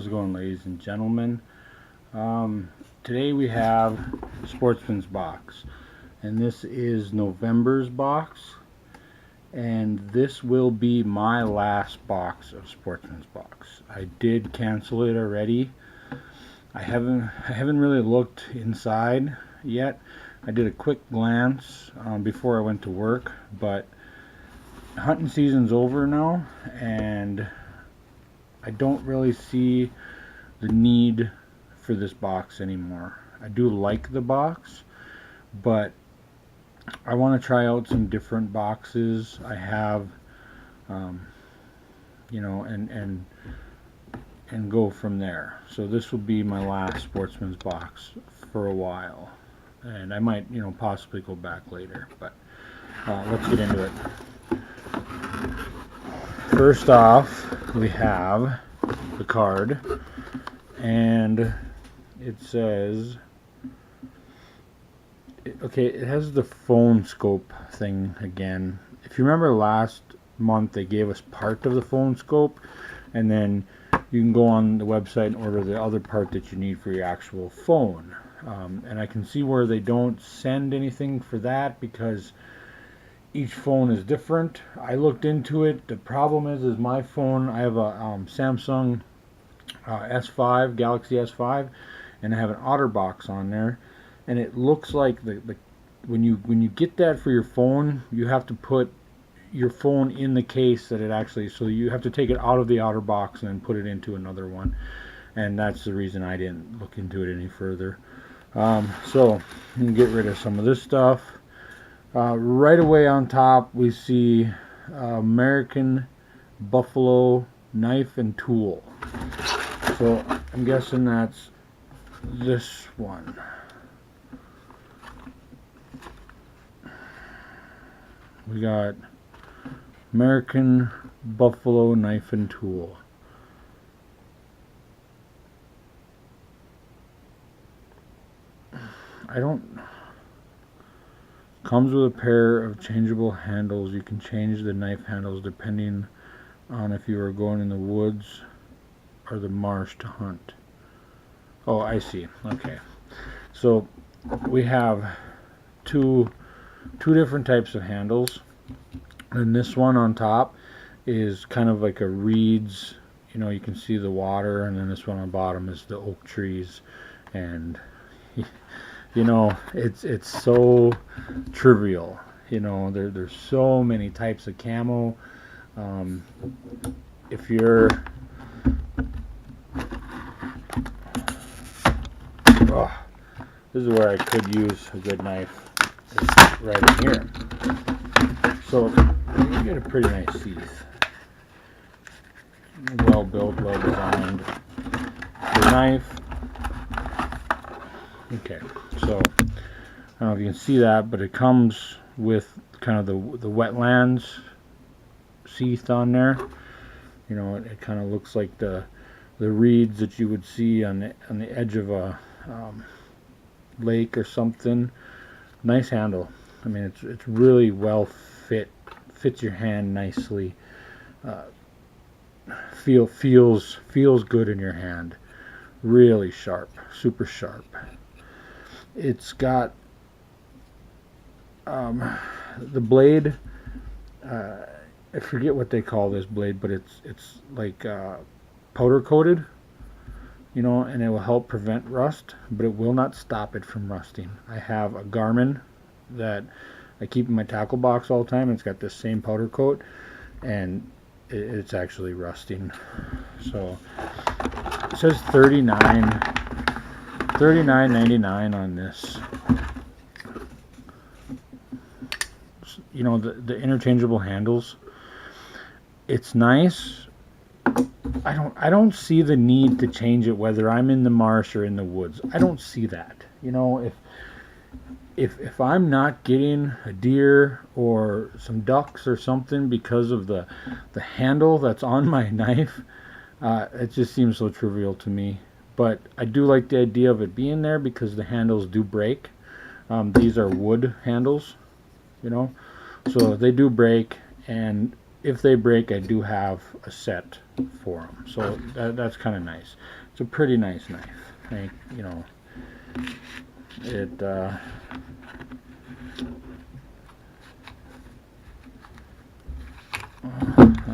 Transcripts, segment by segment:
How's it going, ladies and gentlemen? Today we have Sportsman's Box, and this is November's box, and this will be my last box of Sportsman's Box. I did cancel it already. I haven't really looked inside yet. I did a quick glance before I went to work, but hunting season's over now, and I don't really see the need for this box anymore. I do like the box, but I want to try out some different boxes. I have, and go from there. So this will be my last Sportsman's Box for a while, and I might, possibly go back later. But let's get into it. First off, we have the card, and it says, it has the phone scope thing again. If you remember last month, they gave us part of the phone scope, and then you can go on the website and order the other part that you need for your actual phone. And I can see where they don't send anything for that because each phone is different. I looked into it. The problem is my phone, I have a Samsung S5, Galaxy S5, and I have an OtterBox on there, and it looks like when you get that for your phone, you have to put your phone in the case that it actually, so you have to take it out of the OtterBox and then put it into another one, and that's the reason I didn't look into it any further. So you can get rid of some of this stuff. Right away on top we see American Buffalo knife and tool. So I'm guessing that's this one. We got American Buffalo knife and tool. Comes with a pair of changeable handles. You can change the knife handles depending on if you are going in the woods or the marsh to hunt. Oh, I see. Okay. So we have two different types of handles. And this one on top is kind of like a reeds, you can see the water, and then this one on the bottom is the oak trees, and it's so trivial. There's so many types of camo. If you're this is where I could use a good knife, is right in here. So you get a pretty nice teeth. Well built, well designed. The knife. Okay, so I don't know if you can see that, but it comes with kind of the wetlands sheath on there. It kind of looks like the reeds that you would see on the edge of a lake or something. Nice handle. I mean, it's really well fits your hand nicely. Feels good in your hand. Really sharp, super sharp. It's got the blade. I forget what they call this blade, but it's like powder coated, and it will help prevent rust, but it will not stop it from rusting. I have a Garmin that I keep in my tackle box all the time, and it's got this same powder coat, and it's actually rusting. So it says $39.99 on this. The interchangeable handles. It's nice. I don't see the need to change it whether I'm in the marsh or in the woods. I don't see that. If I'm not getting a deer or some ducks or something because of the handle that's on my knife, it just seems so trivial to me. But I do like the idea of it being there because the handles do break. These are wood handles, so they do break, and if they break, I do have a set for them. So that's kind of nice. It's a pretty nice knife. You know, it. I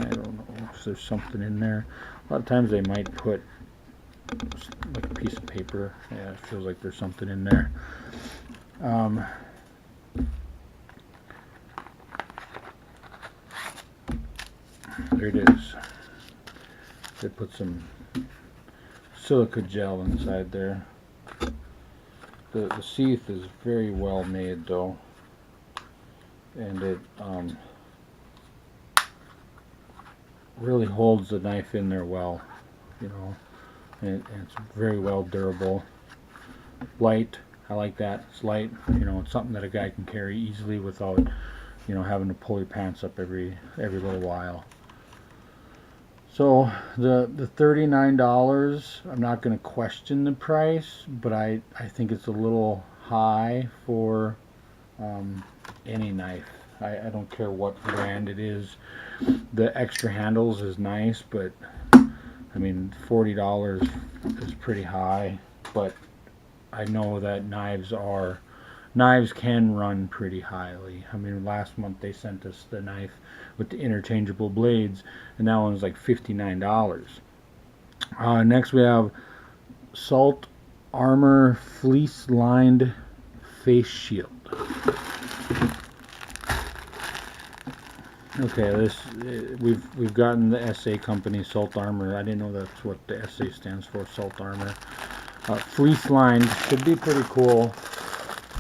don't know if there's something in there. A lot of times they might put like a piece of paper. Yeah, it feels like there's something in there. There it is. They put some silica gel inside there. The sheath is very well made though, and it really holds the knife in there well, you know, and it's very well durable. Light, I like that. It's light, you know, it's something that a guy can carry easily without, you know, having to pull your pants up every little while. So the $39, I'm not going to question the price, but I think it's a little high for any knife. I don't care what brand it is. The extra handles is nice, but I mean $40 is pretty high. But I know that knives can run pretty highly. I mean, last month they sent us the knife with the interchangeable blades, and that one's like $59. Next we have Salt Armor Fleece Lined Face Shield. Okay, we've gotten the SA company, Salt Armor. I didn't know that's what the SA stands for, Salt Armor. Fleece lined should be pretty cool,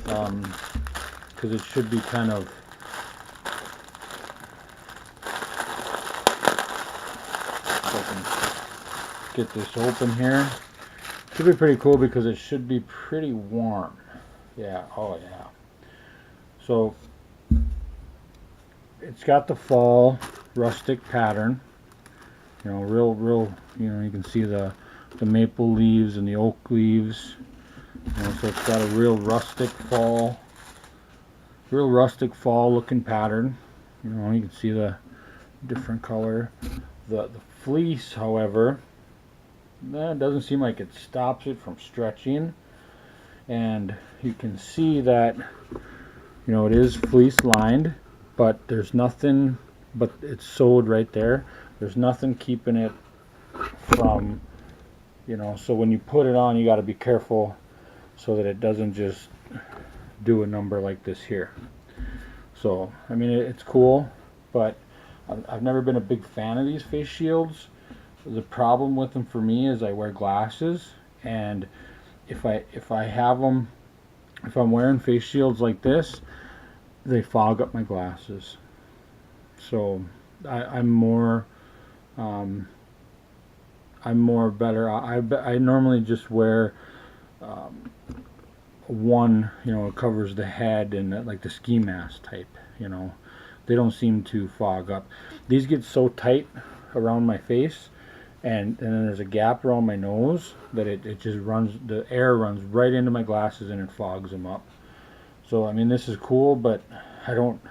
because it should be kind of get this open here. Should be pretty cool because it should be pretty warm. Yeah, oh yeah. So it's got the fall rustic pattern. You know, real. You know, you can see the maple leaves and the oak leaves. You know, so it's got a real rustic fall looking pattern. You know, you can see the different color. The fleece, however, that doesn't seem like it stops it from stretching, and you can see that, you know, it is fleece lined, but there's nothing, but it's sewed right there. There's nothing keeping it from, you know, so when you put it on, you got to be careful so that it doesn't just do a number like this here. So I mean, it's cool, but I've never been a big fan of these face shields. The problem with them for me is I wear glasses, and if I have them, if I'm wearing face shields like this, they fog up my glasses. So I'm more better. I normally just wear one, you know, it covers the head and like the ski mask type, you know. They don't seem to fog up. These get so tight around my face, and then there's a gap around my nose that it just runs, the air runs right into my glasses and it fogs them up. So I mean, this is cool, but I don't,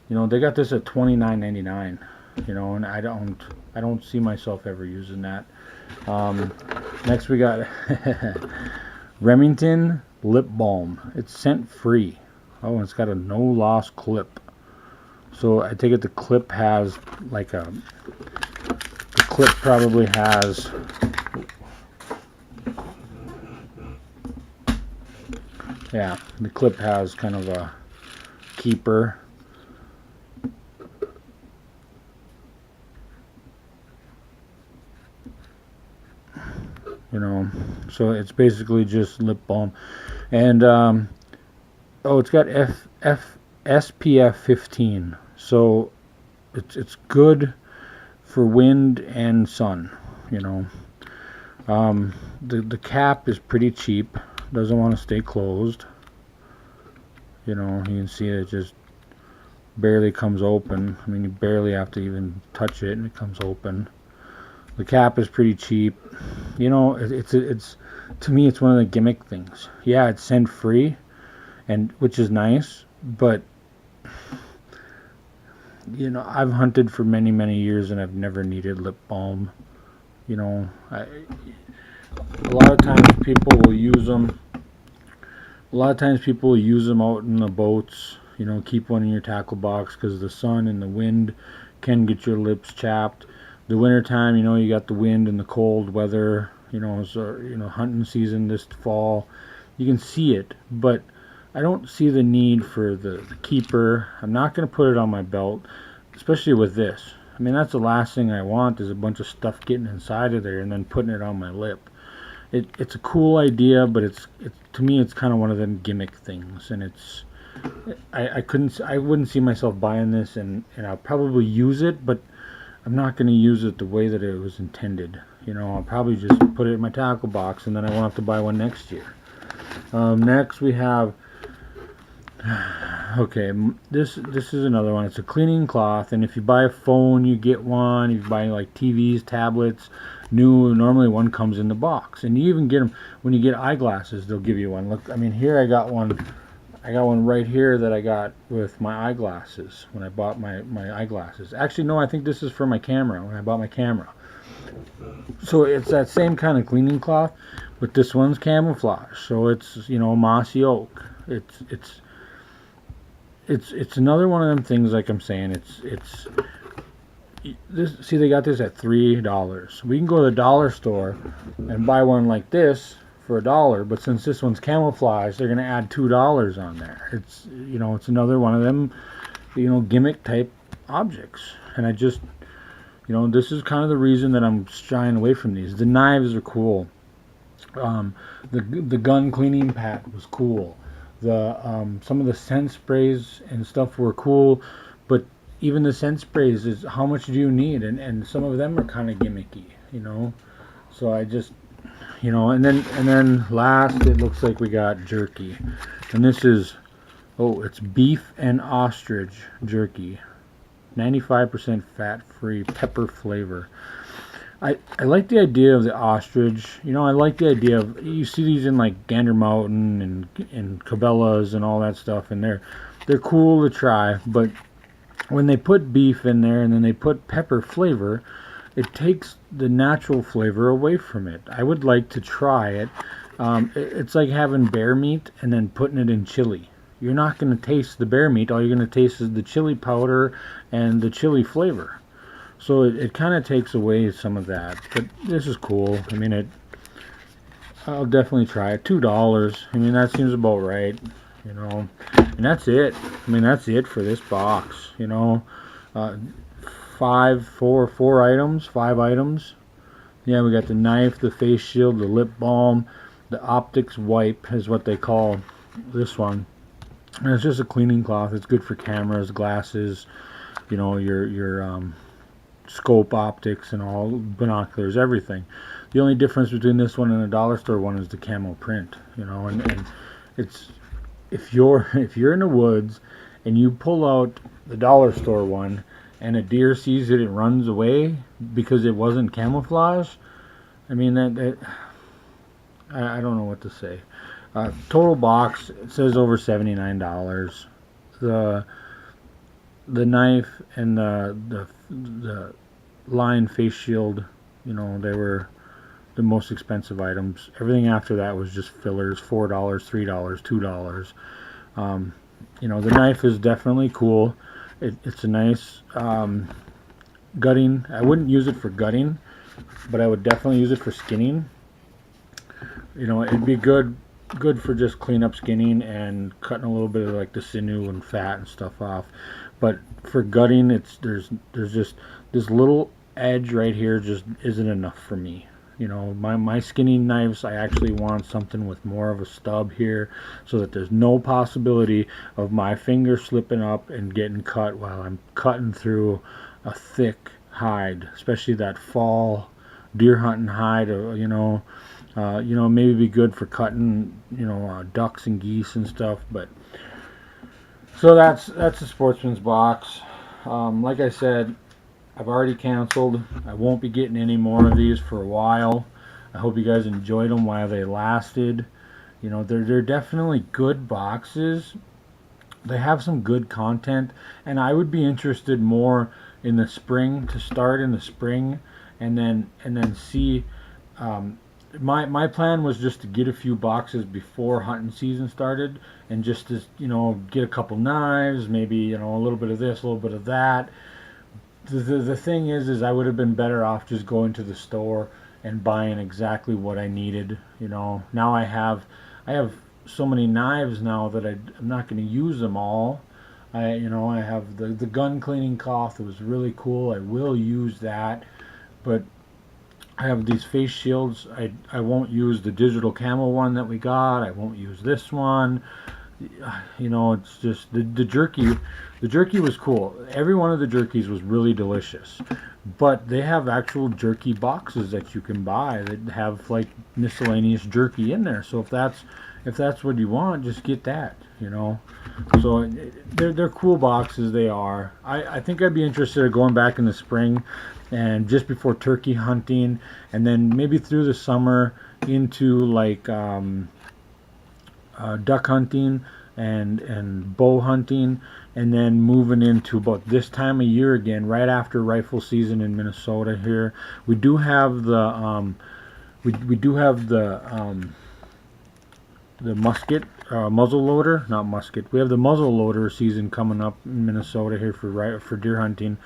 you know, they got this at $29.99, you know, and I don't see myself ever using that. Next we got Remington lip balm. It's scent free. Oh, and it's got a no loss clip. So I take it the clip has like the clip probably has, yeah, the clip has kind of a keeper. You know, so it's basically just lip balm. And oh, it's got SPF 15, so it's good for wind and sun, you know. The cap is pretty cheap, doesn't want to stay closed, you know. You can see it just barely comes open. I mean, you barely have to even touch it and it comes open. The cap is pretty cheap, you know. It's to me, it's one of the gimmick things. Yeah, it's scent free, and which is nice, but you know, I've hunted for many years and I've never needed lip balm. You know, a lot of times people will use them. A lot of times people will use them out in the boats. You know, keep one in your tackle box because the sun and the wind can get your lips chapped. The winter time, you know, you got the wind and the cold weather. You know, so you know, hunting season this fall, you can see it, but I don't see the need for the keeper. I'm not going to put it on my belt, especially with this. I mean, that's the last thing I want is a bunch of stuff getting inside of there and then putting it on my lip. It's a cool idea, but it's to me it's kind of one of them gimmick things, and I wouldn't see myself buying this, and I'll probably use it, but I'm not going to use it the way that it was intended. You know, I'll probably just put it in my tackle box, and then I won't have to buy one next year. Next we have, okay, this is another one. It's a cleaning cloth, and if you buy a phone, you get one. If you buy like TVs, tablets, normally one comes in the box, and you even get them when you get eyeglasses. They'll give you one. Look, I mean, here I got one. I got one right here that I got with my eyeglasses when I bought my eyeglasses. Actually, no, I think this is for my camera when I bought my camera. So it's that same kind of cleaning cloth, but this one's camouflage. So it's, you know, mossy oak. It's another one of them things, like I'm saying. It's this. See, they got this at $3. We can go to the dollar store and buy one like this for $1, but since this one's camouflage, they're gonna add $2 on there. It's, you know, it's another one of them, you know, gimmick type objects. And I just, you know, this is kind of the reason that I'm shying away from these. The knives are cool. The gun cleaning pad was cool. Some of the scent sprays and stuff were cool, but even the scent sprays is how much do you need? And some of them are kind of gimmicky, you know. So I just, you know, and then last it looks like we got jerky, and this is, oh, it's beef and ostrich jerky, 95% fat-free, pepper flavor. I like the idea of the ostrich. You know, I like the idea of, you see these in like Gander Mountain and Cabela's and all that stuff, and they're cool to try. But when they put beef in there and then they put pepper flavor, it takes the natural flavor away from it. I would like to try it. It's like having bear meat and then putting it in chili. You're not going to taste the bear meat. All you're going to taste is the chili powder and the chili flavor. So it kind of takes away some of that. But this is cool. I mean, I'll definitely try it. $2. I mean, that seems about right. You know, and that's it. I mean, that's it for this box. You know, four items, 5 items. Yeah, we got the knife, the face shield, the lip balm, the optics wipe is what they call this one. And it's just a cleaning cloth. It's good for cameras, glasses, you know, your scope optics and all, binoculars, everything. The only difference between this one and a dollar store one is the camo print, you know, and it's, if you're in the woods and you pull out the dollar store one and a deer sees it and runs away because it wasn't camouflage, I mean, I don't know what to say. Total box, it says over $79. The knife and the line face shield, you know, they were the most expensive items. Everything after that was just fillers. $4, $3, $2. You know, the knife is definitely cool. It's a nice gutting. I wouldn't use it for gutting, but I would definitely use it for skinning. You know, it'd be good for just clean up skinning and cutting a little bit of like the sinew and fat and stuff off. But for gutting, there's just this little edge right here just isn't enough for me. You know, my skinning knives, I actually want something with more of a stub here so that there's no possibility of my finger slipping up and getting cut while I'm cutting through a thick hide, especially that fall deer hunting hide. You know, maybe be good for cutting, you know, ducks and geese and stuff. But so that's the Sportsman's Box. Like I said, I've already canceled. I won't be getting any more of these for a while. I hope you guys enjoyed them while they lasted. You know, they're definitely good boxes, they have some good content, and I would be interested more in the spring, to start in the spring, and then see. Um, my plan was just to get a few boxes before hunting season started, and just to get a couple knives, maybe a little bit of this, a little bit of that. The thing is I would have been better off just going to the store and buying exactly what I needed. Now I have so many knives now that I'm not going to use them all. I have the gun cleaning cloth. It was really cool. I will use that, but I have these face shields. I won't use the digital camo one that we got. I won't use this one. It's just the jerky. The jerky was cool. Every one of the jerkies was really delicious. But they have actual jerky boxes that you can buy that have like miscellaneous jerky in there. So if that's what you want, just get that. So they're cool boxes. They are. I think I'd be interested in going back in the spring and just before turkey hunting, and then maybe through the summer into like duck hunting and bow hunting, and then moving into about this time of year again, right after rifle season in Minnesota. Here we do have we do have the musket muzzle loader, not musket. We have the muzzle loader season coming up in Minnesota here for deer hunting,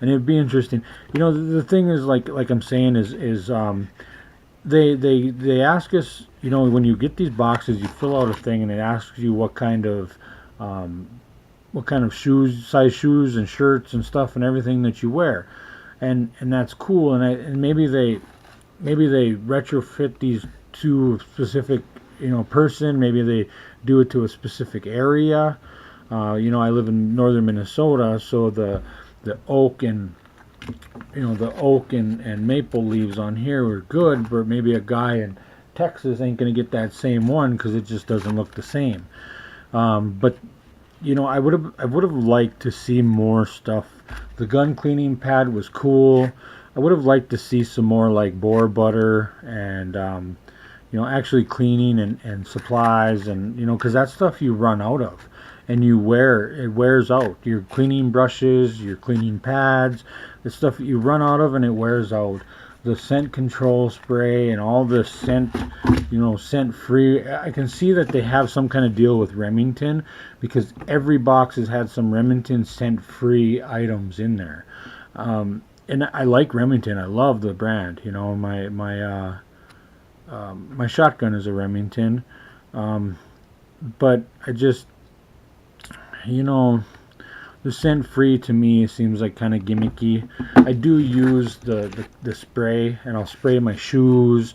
and it'd be interesting. The thing is, like I'm saying, is they ask us, when you get these boxes, you fill out a thing, and it asks you what kind of size shoes and shirts and stuff and everything that you wear, and that's cool. And maybe they retrofit these to a specific person. Maybe they do it to a specific area. I live in northern Minnesota, so the oak and and maple leaves on here are good, but maybe a guy in Texas ain't gonna get that same one because it just doesn't look the same. But I would have liked to see more stuff. The gun cleaning pad was cool. I would have liked to see some more like boar butter and actually cleaning and supplies, and because that stuff you run out of, and it wears out. Your cleaning brushes, your cleaning pads, the stuff that you run out of, and it wears out. The scent control spray and all the scent free. I can see that they have some kind of deal with Remington, because every box has had some Remington scent free items in there. And I like Remington. I love the brand. My shotgun is a Remington, but I just, the scent free to me seems like kind of gimmicky. I do use the spray, and I'll spray my shoes.